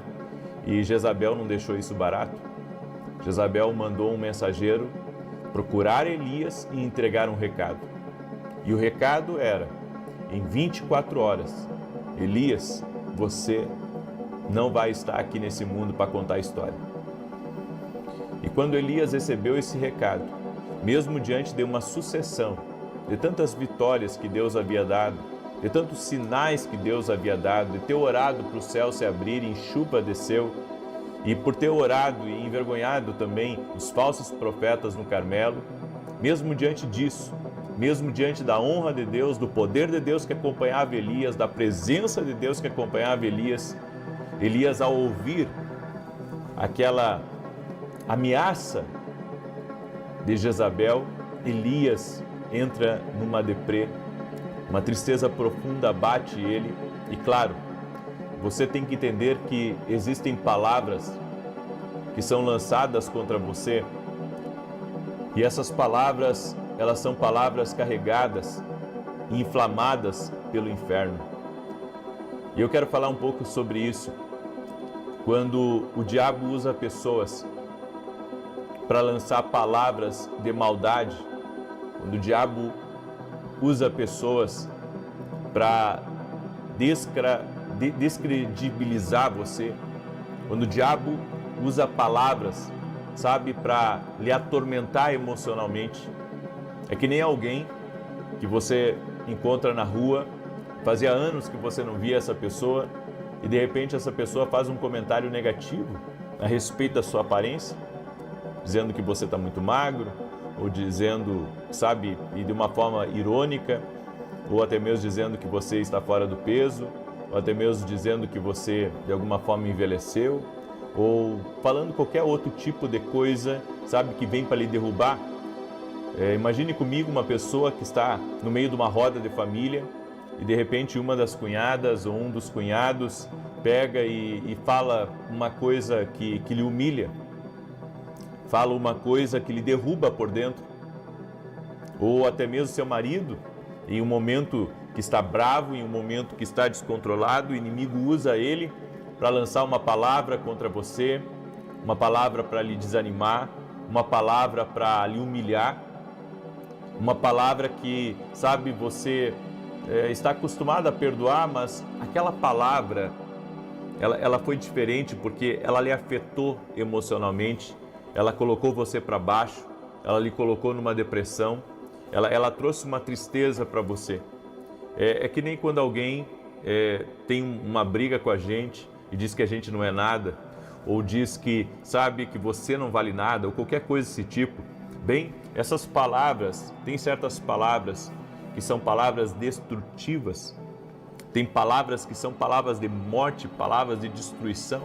e Jezabel não deixou isso barato. Jezabel mandou um mensageiro procurar Elias e entregar um recado. E o recado era: em 24 horas, Elias, você não vai estar aqui nesse mundo para contar a história. E quando Elias recebeu esse recado, mesmo diante de uma sucessão de tantas vitórias que Deus havia dado, de tantos sinais que Deus havia dado, de ter orado para o céu se abrir e chuva desceu, e por ter orado e envergonhado também os falsos profetas no Carmelo, mesmo diante disso, mesmo diante da honra de Deus, do poder de Deus que acompanhava Elias, da presença de Deus que acompanhava Elias, Elias, ao ouvir aquela ameaça de Jezabel, Elias entra numa deprê, uma tristeza profunda bate ele. E claro, você tem que entender que existem palavras que são lançadas contra você, e essas palavras, elas são palavras carregadas e inflamadas pelo inferno. E eu quero falar um pouco sobre isso. Quando o diabo usa pessoas para lançar palavras de maldade, quando o diabo usa pessoas para descredibilizar você, quando o diabo usa palavras, sabe, para lhe atormentar emocionalmente. É que nem alguém que você encontra na rua, fazia anos que você não via essa pessoa, e de repente essa pessoa faz um comentário negativo a respeito da sua aparência, dizendo que você está muito magro, ou dizendo, sabe, e de uma forma irônica, ou até mesmo dizendo que você está fora do peso, ou até mesmo dizendo que você de alguma forma envelheceu, ou falando qualquer outro tipo de coisa, sabe, que vem para lhe derrubar. Imagine comigo uma pessoa que está no meio de uma roda de família e de repente uma das cunhadas ou um dos cunhados pega e fala uma coisa que lhe humilha, fala uma coisa que lhe derruba por dentro, ou até mesmo seu marido, em um momento que está bravo, em um momento que está descontrolado, o inimigo usa ele para lançar uma palavra contra você, uma palavra para lhe desanimar, uma palavra para lhe humilhar, uma palavra que, sabe, você está acostumado a perdoar, mas aquela palavra, ela foi diferente porque ela lhe afetou emocionalmente, ela colocou você para baixo, ela lhe colocou numa depressão, ela trouxe uma tristeza para você. É que nem quando alguém tem uma briga com a gente e diz que a gente não é nada, ou diz que, sabe, que você não vale nada, ou qualquer coisa desse tipo. Bem, essas palavras, tem certas palavras que são palavras destrutivas, tem palavras que são palavras de morte, palavras de destruição.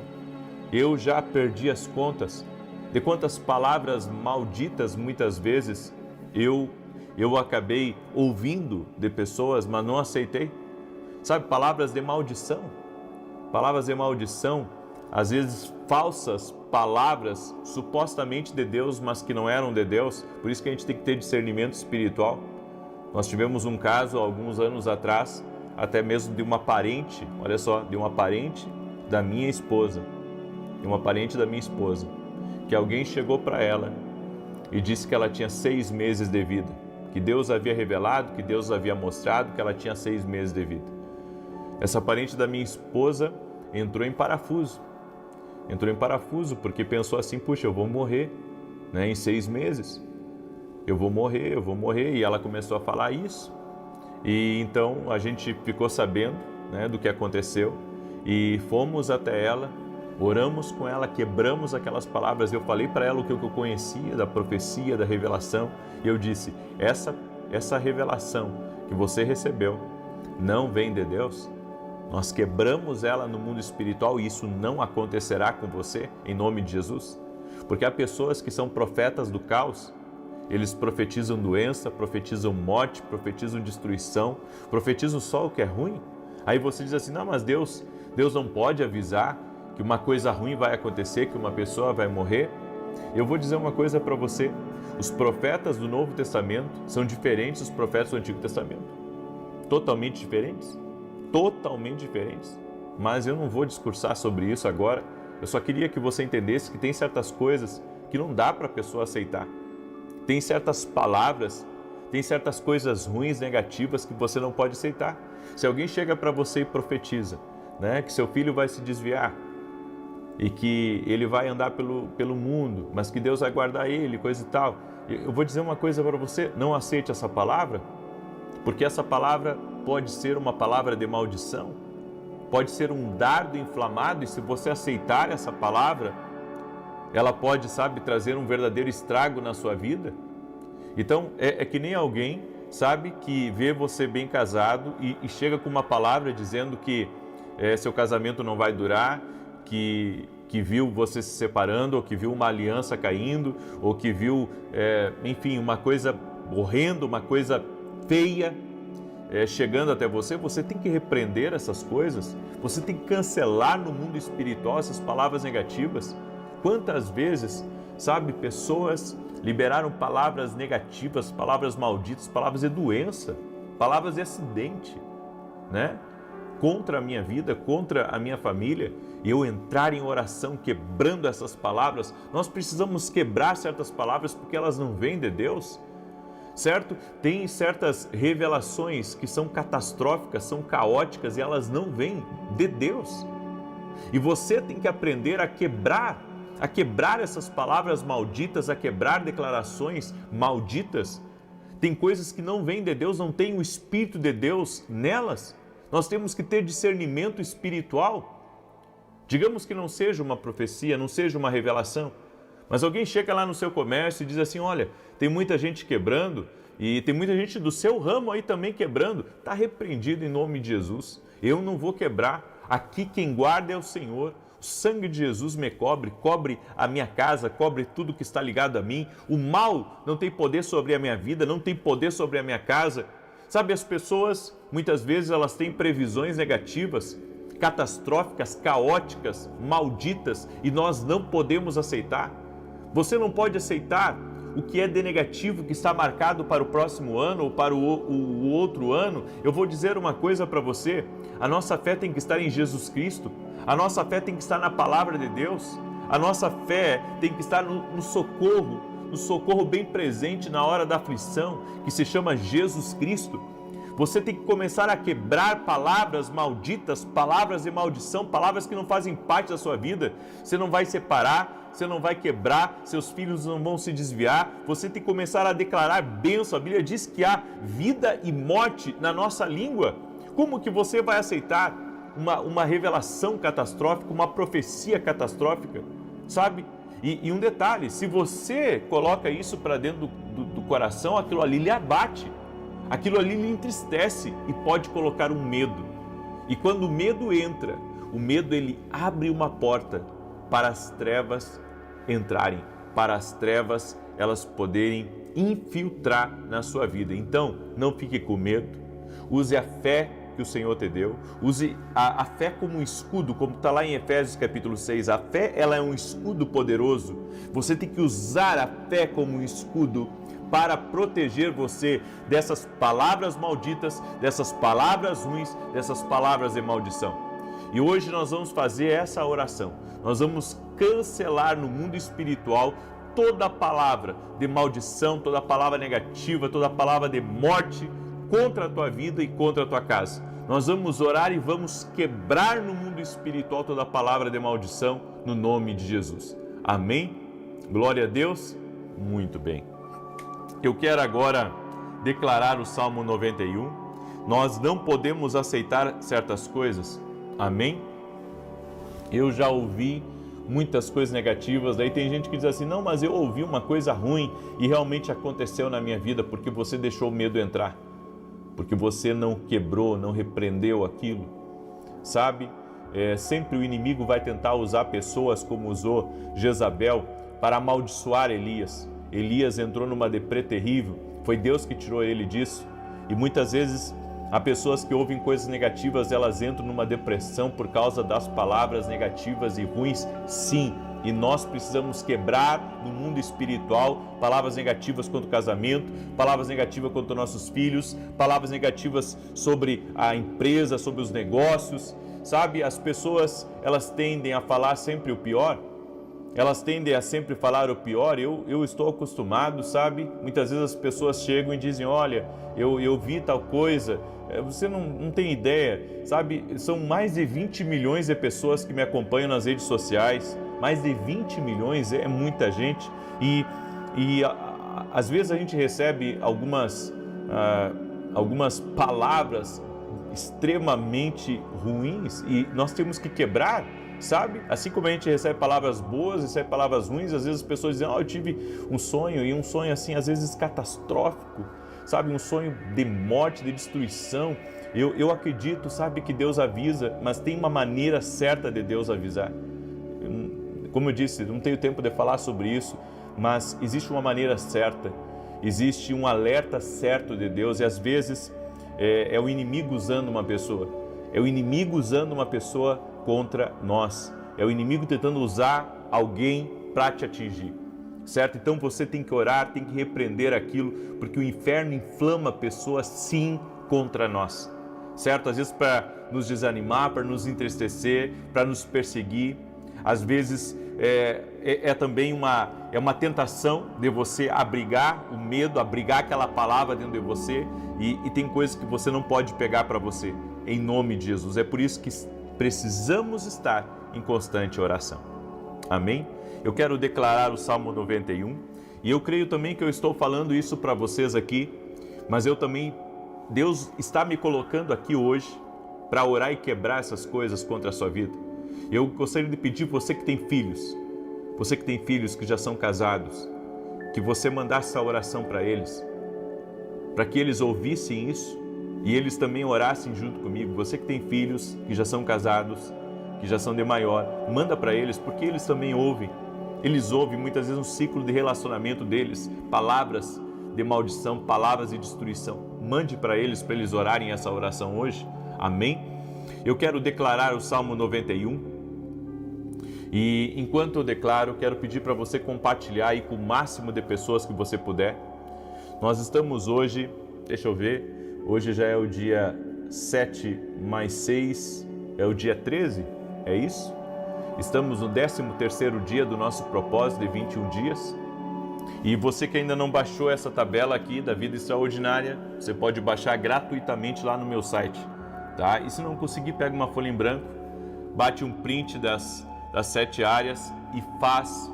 Eu já perdi as contas de quantas palavras malditas muitas vezes eu acabei ouvindo de pessoas, mas não aceitei. Sabe, palavras de maldição, às vezes falsas palavras supostamente de Deus, mas que não eram de Deus. Por isso que a gente tem que ter discernimento espiritual. Nós tivemos um caso alguns anos atrás, até mesmo de uma parente, olha só, de uma parente da minha esposa, que alguém chegou para ela e disse que ela tinha 6 meses de vida, que Deus havia revelado, que Deus havia mostrado que ela tinha 6 meses de vida. Essa parente da minha esposa entrou em parafuso porque pensou assim, puxa, eu vou morrer, né, em 6 meses, eu vou morrer, e ela começou a falar isso, e então a gente ficou sabendo, né, do que aconteceu, e fomos até ela, oramos com ela, quebramos aquelas palavras, eu falei para ela o que eu conhecia da profecia, da revelação, e eu disse, essa revelação que você recebeu não vem de Deus. Nós quebramos ela no mundo espiritual e isso não acontecerá com você, em nome de Jesus. Porque há pessoas que são profetas do caos, eles profetizam doença, profetizam morte, profetizam destruição, profetizam só o que é ruim. Aí você diz assim, não, mas Deus não pode avisar que uma coisa ruim vai acontecer, que uma pessoa vai morrer. Eu vou dizer uma coisa para você, os profetas do Novo Testamento são diferentes dos profetas do Antigo Testamento. Totalmente diferentes. Mas eu não vou discursar sobre isso agora. Eu só queria que você entendesse que tem certas coisas que não dá para a pessoa aceitar. Tem certas palavras, tem certas coisas ruins, negativas que você não pode aceitar. Se alguém chega para você e profetiza, né, que seu filho vai se desviar e que ele vai andar pelo mundo, mas que Deus vai guardar ele, coisa e tal. Eu vou dizer uma coisa para você, não aceite essa palavra, porque essa palavra pode ser uma palavra de maldição, pode ser um dardo inflamado, e se você aceitar essa palavra, ela pode, sabe, trazer um verdadeiro estrago na sua vida. Então, é que nem alguém, sabe, que vê você bem casado e chega com uma palavra dizendo que seu casamento não vai durar, que viu você se separando, ou que viu uma aliança caindo, ou que viu, enfim, uma coisa horrenda, uma coisa feia, chegando até você. Você tem que repreender essas coisas, você tem que cancelar no mundo espiritual essas palavras negativas. Quantas vezes, sabe, pessoas liberaram palavras negativas, palavras malditas, palavras de doença, palavras de acidente, né? Contra a minha vida, contra a minha família, e eu entrar em oração quebrando essas palavras. Nós precisamos quebrar certas palavras porque elas não vêm de Deus. Certo? Tem certas revelações que são catastróficas, são caóticas e elas não vêm de Deus. E você tem que aprender a quebrar essas palavras malditas, a quebrar declarações malditas. Tem coisas que não vêm de Deus, não tem o Espírito de Deus nelas. Nós temos que ter discernimento espiritual Digamos que não seja uma profecia, não seja uma revelação, mas alguém chega lá no seu comércio e diz assim, olha, tem muita gente quebrando e tem muita gente do seu ramo aí também quebrando. Está repreendido em nome de Jesus. Eu não vou quebrar. Aqui quem guarda é o Senhor. O sangue de Jesus me cobre a minha casa, cobre tudo que está ligado a mim. O mal não tem poder sobre a minha vida, não tem poder sobre a minha casa. Sabe, as pessoas, muitas vezes, elas têm previsões negativas, catastróficas, caóticas, malditas, e nós não podemos aceitar. Você não pode aceitar o que é de negativo, que está marcado para o próximo ano ou para o outro ano. Eu vou dizer uma coisa para você, a nossa fé tem que estar em Jesus Cristo, a nossa fé tem que estar na palavra de Deus, a nossa fé tem que estar no socorro bem presente na hora da aflição, que se chama Jesus Cristo. Você tem que começar a quebrar palavras malditas, palavras de maldição, palavras que não fazem parte da sua vida. Você não vai separar, você não vai quebrar, seus filhos não vão se desviar. Você tem que começar a declarar bênção. A Bíblia diz que há vida e morte na nossa língua. Como que você vai aceitar uma revelação catastrófica, uma profecia catastrófica? Sabe? E um detalhe, se você coloca isso para dentro do coração, aquilo ali lhe abate. Aquilo ali lhe entristece e pode colocar um medo. E quando o medo entra, o medo ele abre uma porta para as trevas entrarem, para as trevas elas poderem infiltrar na sua vida. Então, não fique com medo, use a fé que o Senhor te deu, use a fé como um escudo, como está lá em Efésios capítulo 6, a fé ela é um escudo poderoso. Você tem que usar a fé como um escudo para proteger você dessas palavras malditas, dessas palavras ruins, dessas palavras de maldição. E hoje nós vamos fazer essa oração. Nós vamos cancelar no mundo espiritual toda palavra de maldição, toda palavra negativa, toda palavra de morte contra a tua vida e contra a tua casa. Nós vamos orar e vamos quebrar no mundo espiritual toda palavra de maldição no nome de Jesus. Amém? Glória a Deus? Muito bem. Eu quero agora declarar o Salmo 91. Nós não podemos aceitar certas coisas. Amém? Eu já ouvi muitas coisas negativas, daí tem gente que diz assim, não, mas eu ouvi uma coisa ruim e realmente aconteceu na minha vida porque você deixou o medo entrar, porque você não quebrou, não repreendeu aquilo. Sabe, sempre o inimigo vai tentar usar pessoas como usou Jezabel para amaldiçoar Elias. Elias entrou numa deprê terrível, foi Deus que tirou ele disso. E muitas vezes, há pessoas que ouvem coisas negativas, elas entram numa depressão por causa das palavras negativas e ruins, sim. E nós precisamos quebrar no mundo espiritual palavras negativas contra o casamento, palavras negativas contra nossos filhos, palavras negativas sobre a empresa, sobre os negócios. Sabe, as pessoas, elas tendem a falar sempre o pior. Elas tendem a sempre falar o pior. Eu estou acostumado, sabe? Muitas vezes as pessoas chegam e dizem, olha, eu vi tal coisa, você não tem ideia, sabe? São mais de 20 milhões de pessoas que me acompanham nas redes sociais, mais de 20 milhões, é muita gente, e às vezes a gente recebe algumas palavras extremamente ruins e nós temos que quebrar. Sabe? Assim como a gente recebe palavras boas, recebe palavras ruins, às vezes as pessoas dizem, eu tive um sonho, e um sonho assim, às vezes catastrófico, sabe? Um sonho de morte, de destruição. Eu acredito, sabe, que Deus avisa, mas tem uma maneira certa de Deus avisar. Como eu disse, não tenho tempo de falar sobre isso, mas existe uma maneira certa, existe um alerta certo de Deus, e às vezes é o inimigo usando uma pessoa, é o inimigo usando uma pessoa contra nós. É o inimigo tentando usar alguém para te atingir, certo? Então você tem que orar, tem que repreender aquilo, porque o inferno inflama pessoas sim contra nós, certo? Às vezes para nos desanimar, para nos entristecer, para nos perseguir. Às vezes também uma tentação de você abrigar o medo, abrigar aquela palavra dentro de você, e tem coisas que você não pode pegar para você, em nome de Jesus. É por isso que precisamos estar em constante oração. Amém? Eu quero declarar o Salmo 91 e eu creio também que eu estou falando isso para vocês aqui, mas eu também, Deus está me colocando aqui hoje para orar e quebrar essas coisas contra a sua vida. Eu gostaria de pedir você que tem filhos, que já são casados, que você mandasse essa oração para eles, para que eles ouvissem isso e eles também orassem junto comigo. Você que tem filhos que já são casados, que já são de maior, manda para eles, porque eles também ouvem. Eles ouvem muitas vezes um ciclo de relacionamento deles, palavras de maldição, palavras de destruição. Mande para eles orarem essa oração hoje. Amém? Eu quero declarar o Salmo 91. E enquanto eu declaro, quero pedir para você compartilhar aí com o máximo de pessoas que você puder. Nós estamos hoje, deixa eu ver, hoje já é o dia 7 mais 6, é o dia 13, é isso? Estamos no 13º dia do nosso propósito de 21 dias. E você que ainda não baixou essa tabela aqui da Vida Extraordinária, você pode baixar gratuitamente lá no meu site, tá? E se não conseguir, pega uma folha em branco, bate um print das 7 áreas e faz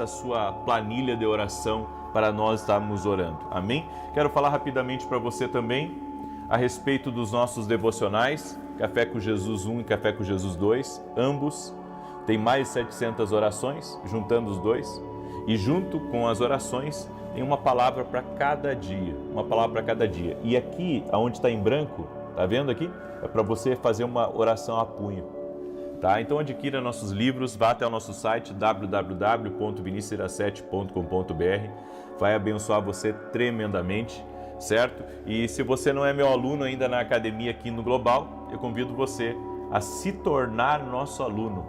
a sua planilha de oração para nós estarmos orando. Amém? Quero falar rapidamente para você também a respeito dos nossos devocionais, Café com Jesus 1 e Café com Jesus 2, ambos têm mais de 700 orações, juntando os dois, e junto com as orações tem uma palavra para cada dia, E aqui, onde está em branco, tá vendo aqui? É para você fazer uma oração a punho. Tá? Então adquira nossos livros, vá até o nosso site www.vinicius7.com.br, vai abençoar você tremendamente, certo? E se você não é meu aluno ainda na academia aqui no Global, eu convido você a se tornar nosso aluno.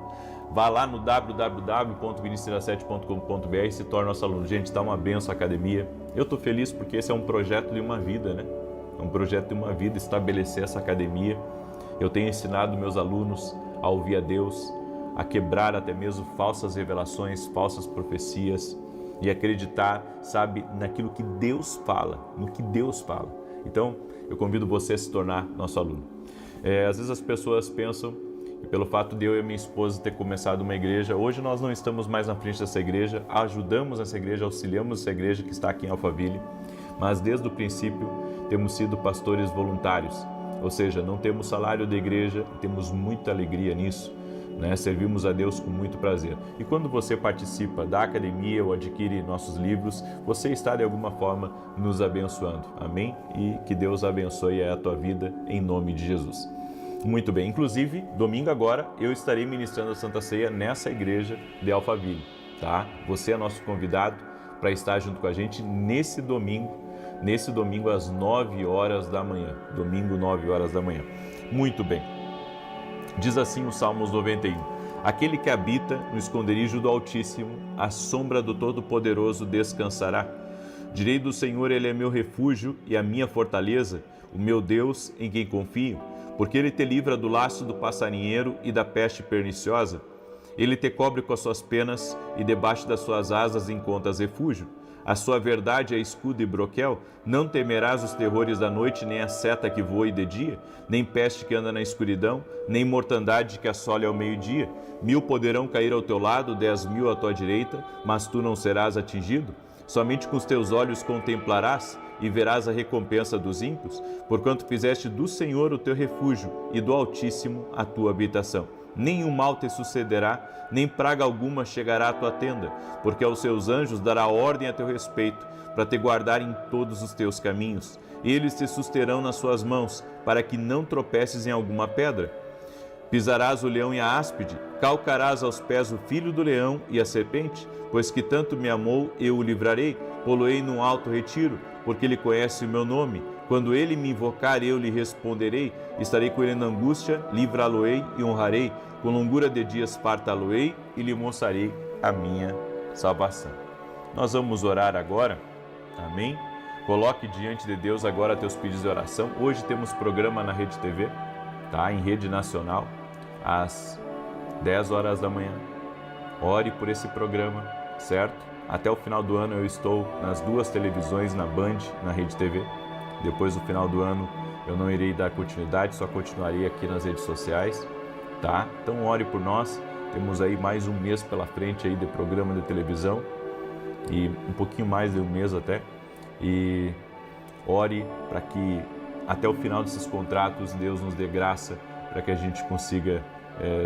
Vá lá no www.vinicius7.com.br e se torne nosso aluno. Gente, está uma benção a academia. Eu estou feliz porque esse é um projeto de uma vida, né? É um projeto de uma vida estabelecer essa academia. Eu tenho ensinado meus alunos a ouvir a Deus, a quebrar até mesmo falsas revelações, falsas profecias e acreditar, sabe, naquilo que Deus fala, no que Deus fala. Então, eu convido você a se tornar nosso aluno. Às vezes as pessoas pensam que pelo fato de eu e minha esposa ter começado uma igreja, hoje nós não estamos mais na frente dessa igreja, ajudamos essa igreja, auxiliamos essa igreja que está aqui em Alphaville, mas desde o princípio temos sido pastores voluntários. Ou seja, não temos salário da igreja, temos muita alegria nisso, né? Servimos a Deus com muito prazer. E quando você participa da academia ou adquire nossos livros, você está de alguma forma nos abençoando. Amém? E que Deus abençoe a tua vida em nome de Jesus. Muito bem. Inclusive, domingo agora, eu estarei ministrando a Santa Ceia nessa igreja de Alphaville, tá? Você é nosso convidado para estar junto com a gente nesse domingo às 9 horas da manhã. Domingo, 9 horas da manhã. Muito bem. Diz assim o Salmos 91. Aquele que habita no esconderijo do Altíssimo, à sombra do Todo-Poderoso descansará. Direi do Senhor, Ele é meu refúgio e a minha fortaleza, o meu Deus em quem confio, porque Ele te livra do laço do passarinheiro e da peste perniciosa. Ele te cobre com as suas penas e debaixo das suas asas encontras refúgio. A sua verdade é escudo e broquel, não temerás os terrores da noite, nem a seta que voe de dia, nem peste que anda na escuridão, nem mortandade que assole ao meio-dia. 1000 poderão cair ao teu lado, 10.000 à tua direita, mas tu não serás atingido. Somente com os teus olhos contemplarás e verás a recompensa dos ímpios, porquanto fizeste do Senhor o teu refúgio e do Altíssimo a tua habitação. Nenhum mal te sucederá, nem praga alguma chegará à tua tenda, porque aos seus anjos dará ordem a teu respeito, para te guardar em todos os teus caminhos. Eles te susterão nas suas mãos, para que não tropeces em alguma pedra. Pisarás o leão e a áspide, calcarás aos pés o filho do leão e a serpente, pois que tanto me amou, eu o livrarei, pô-lo-ei num alto retiro, porque ele conhece o meu nome. Quando ele me invocar, eu lhe responderei. Estarei com ele na angústia, livrá-lo-ei e honrarei. Com longura de dias fartá-lo-ei e lhe mostrarei a minha salvação. Nós vamos orar agora. Amém? Coloque diante de Deus agora teus pedidos de oração. Hoje temos programa na Rede TV, tá? Em rede nacional, às 10 horas da manhã. Ore por esse programa, certo? Até o final do ano eu estou nas 2 televisões, na Band, na Rede TV. Depois do final do ano eu não irei dar continuidade, só continuarei aqui nas redes sociais, tá? Então ore por nós, temos aí mais um mês pela frente aí de programa de televisão e um pouquinho mais de um mês até, e ore para que até o final desses contratos Deus nos dê graça para que a gente consiga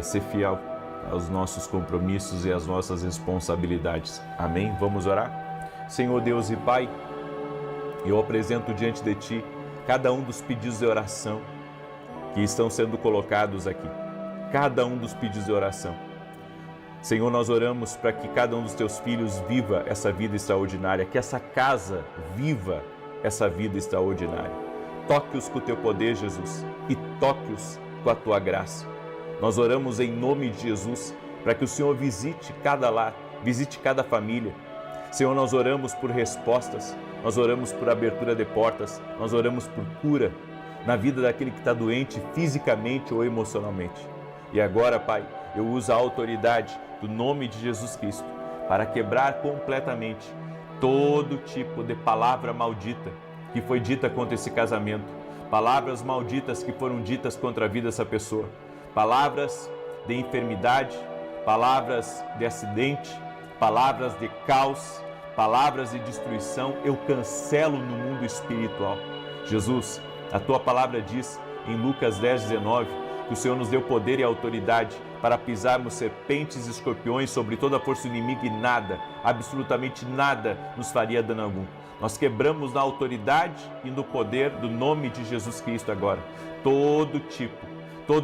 ser fiel aos nossos compromissos e às nossas responsabilidades. Amém? Vamos orar? Senhor Deus e Pai, eu apresento diante de Ti cada um dos pedidos de oração que estão sendo colocados aqui. Cada um dos pedidos de oração. Senhor, nós oramos para que cada um dos Teus filhos viva essa vida extraordinária, que essa casa viva essa vida extraordinária. Toque-os com o Teu poder, Jesus, e toque-os com a Tua graça. Nós oramos em nome de Jesus para que o Senhor visite cada lar, visite cada família. Senhor, nós oramos por respostas, nós oramos por abertura de portas, nós oramos por cura na vida daquele que está doente fisicamente ou emocionalmente. E agora, Pai, eu uso a autoridade do nome de Jesus Cristo para quebrar completamente todo tipo de palavra maldita que foi dita contra esse casamento, palavras malditas que foram ditas contra a vida dessa pessoa, palavras de enfermidade, palavras de acidente, palavras de caos, palavras de destruição, eu cancelo no mundo espiritual. Jesus, a Tua palavra diz em Lucas 10:19 que o Senhor nos deu poder e autoridade para pisarmos serpentes e escorpiões sobre toda a força do inimigo e nada, absolutamente nada, nos faria dano algum. Nós quebramos na autoridade e no poder do nome de Jesus Cristo agora todo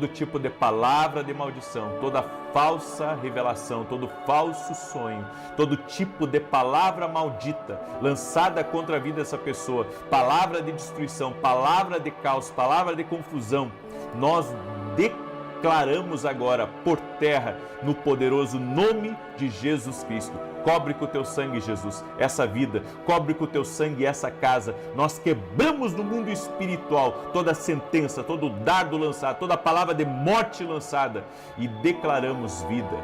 tipo de palavra de maldição, toda falsa revelação, todo falso sonho, todo tipo de palavra maldita lançada contra a vida dessa pessoa, palavra de destruição, palavra de caos, palavra de confusão, nós declaramos agora por terra no poderoso nome de Jesus Cristo. Cobre com o Teu sangue, Jesus, essa vida, cobre com o Teu sangue essa casa. Nós quebramos no mundo espiritual toda sentença, todo dardo lançado, toda palavra de morte lançada e declaramos vida,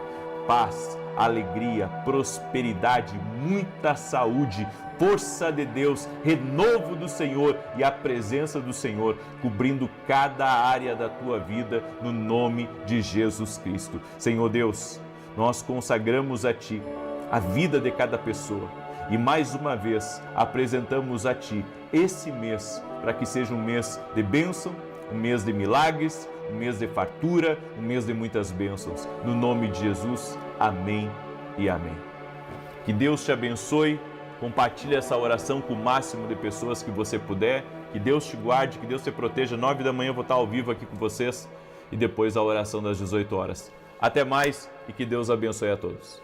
paz, alegria, prosperidade, muita saúde, força de Deus, renovo do Senhor e a presença do Senhor cobrindo cada área da tua vida no nome de Jesus Cristo. Senhor Deus, nós consagramos a Ti a vida de cada pessoa e mais uma vez apresentamos a Ti esse mês para que seja um mês de bênção, um mês de milagres, um mês de fartura, um mês de muitas bênçãos. No nome de Jesus, amém e amém. Que Deus te abençoe, compartilhe essa oração com o máximo de pessoas que você puder, que Deus te guarde, que Deus te proteja. 9 da manhã eu vou estar ao vivo aqui com vocês e depois a oração das 18 horas. Até mais e que Deus abençoe a todos.